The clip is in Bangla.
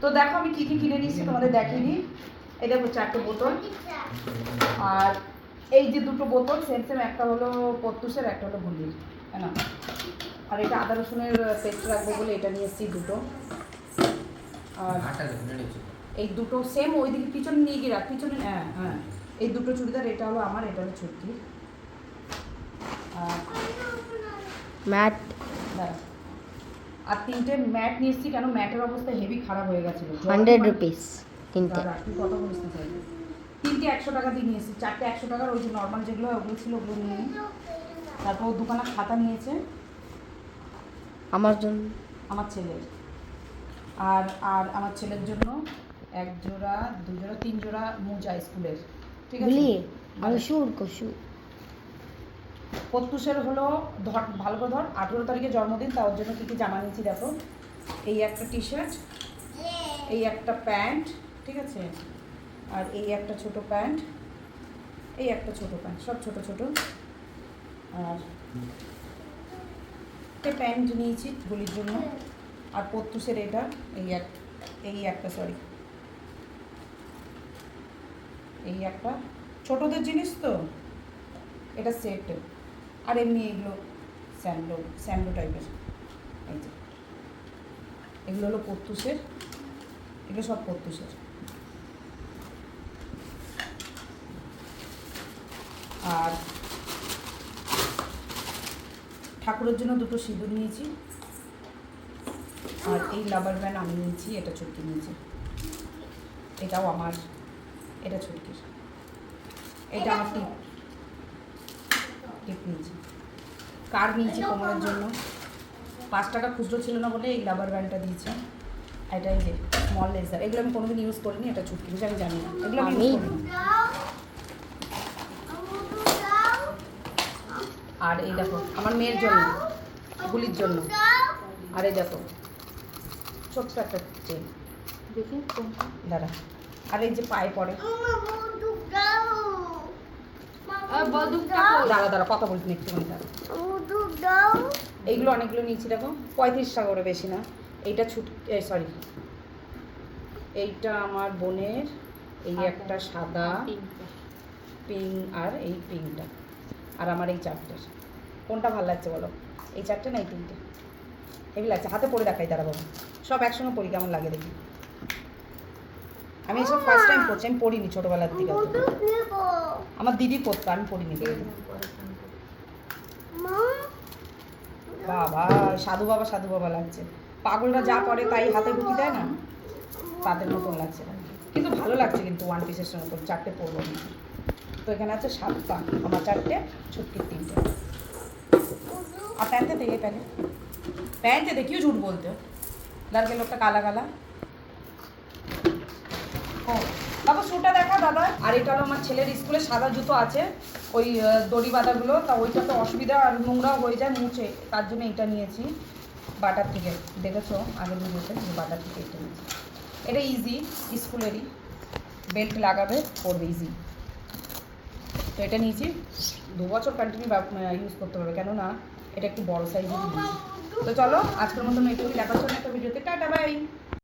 তো দেখো আমি কি কি কিনে নিয়েছি তোমাদের দেখিনি। এই দেখো 4টে বোতল, আর এই যে 2টো বোতল সেম সেম, একটা হলো পত্তুষের, একটা হলো বুলির, হ্যাঁ না। আর এটা আদা রসুনের পেস্ট রাখবো বলে এটা নিয়ে এসেছি 2টো। আর এই 2টো সেম ওইদিকে পিছনে নিয়ে গিয়ে রাখ, পিছনে, হ্যাঁ হ্যাঁ। এই 2টো চুড়িদার, এটা হলো আমার, এটা হলো ছুটকির। আর ম্যাট, আর 3টে ম্যাট নিয়ে এসেছি, কেন ম্যাটের অবস্থা হেভি খারাপ হয়ে গেছিলো। 100 রুপিস 3টে। তুই কত বলিস না, 3টে 100 টাকা দিয়ে নিয়েছি, 4টে 100 টাকার, ওই যে নর্মাল যেগুলো ওগুলো ছিল ওগুলো নিয়ে নিই। তারপর দোকানে খাতা নিয়েছে আমার জন্য, আমার ছেলের, আর আর আমার ছেলের জন্য 1 জোড়া 2 জোড়া 3 জোড়া মোজা স্কুলের, ঠিক আছে। আমি শুর কসু। পত্তুষের হলো ধর, ভালো করে ধর, 18 তারিখে জন্মদিন, তার জন্য কী কী জামা নিয়েছি দেখো। এই একটা টি শার্ট, এই একটা প্যান্ট, ঠিক আছে, আর এই একটা ছোট প্যান্ট, এই একটা ছোট প্যান্ট, সব ছোট ছোট। আর একটা প্যান্ট নিয়েছি গুলির জন্য, আর পত্তুষের এটা এই একটা সরি, এই একটা ছোটদের জিনিস তো, এটা সেট। আর এমনি এগুলো স্যান্ডো স্যান্ডো টাইপের, এই যে এগুলো হলো পত্তুষের, এগুলো সব পত্তুষের। আর ঠাকুরের জন্য 2টো সিঁদুর নিয়েছি। আর এই লাবার ব্যান্ড আমি নিয়েছি, এটা ছুটকি নিয়েছি, এটাও আমার, এটা ছুটকির, এটা আমার টিপ নিয়েছি। কার নিয়েছি কোমরের জন্য, 5 টাকা খুচরো ছিল না বলে এই লাবার ব্যান্ডটা দিয়েছি। এটা এই যে স্মল লেজার, এগুলো আমি কোনোদিন ইউজ করিনি, এটা ছুটকি, আমি জানি না এগুলো আমি ইউজ করিনি। আর এই দেখো আমার মেয়ের জন্য, গুলির জন্য, আর এই দেখো ছোট্ট একটা চেন, দেখি দাঁড়া, আর এই যে পায়ে পড়ে, দাঁড়া দাঁড়া কথা বলছি একটুখানি দাঁড়া। এইগুলো অনেকগুলো নিয়েছি দেখো, 35 টাকা করে, বেশি না। এইটা সরি, এইটা আমার বোনের, এই একটা সাদা পিঙ্ক, আর এই পিঙ্কটা, আর আমার এই 4টে। কোনটা ভালো লাগছে বলো, এই 4টে না এই 3টে? হেভি লাগছে, হাতে পরে দেখাই, দাঁড়া বাবা, সব একসঙ্গে পরি কেমন লাগে দেখি। আমি এসব ফার্স্ট টাইম পড়ছি, আমি পড়িনি ছোটোবেলার দিকে, আমার দিদি পড়তো, আমি পড়িনি। বাবা সাধু বাবা লাগছে, পাগলরা যা করে তাই হাতে ঢুকি দেয় না, তাদের মতন লাগছে, কিন্তু ভালো লাগছে, কিন্তু 1 পিসের মতন 4টে পরবো। তো এখানে আছে 7টা, আমার 4টে, ছুটকির 3টে। আর প্যান্টে দেখে প্যান্টে দেখিও ঝুট বলতে লাগছে, লোকটা কালা কালা। ও বাবা শুটা দেখা দাদা। আর এটা হলো আমার ছেলের স্কুলে সাদা জুতো আছে, ওই দড়ি বাঁধাগুলো, তা ওইটা তো অসুবিধা, আর নোংরা হয়ে যায় মুছে, তার জন্য এটা নিয়েছি বাটার থেকে, দেখেছো আগের ভিডিওতে যে বাটার থেকে এটা নিয়েছি। এটা ইজি, স্কুলেরই, বেল্ট লাগাবে পরবে ইজি। তো এটা নিয়েছি, 2 বছর কন্টিনিউ ইউজ করতে পারবে, কেননা এটা একটু বড় সাইজের নিয়েছি। তো চলো আজকের মতন এইটুকুই, দেখার জন্য একটা ভিডিওতে, টাটা বাই।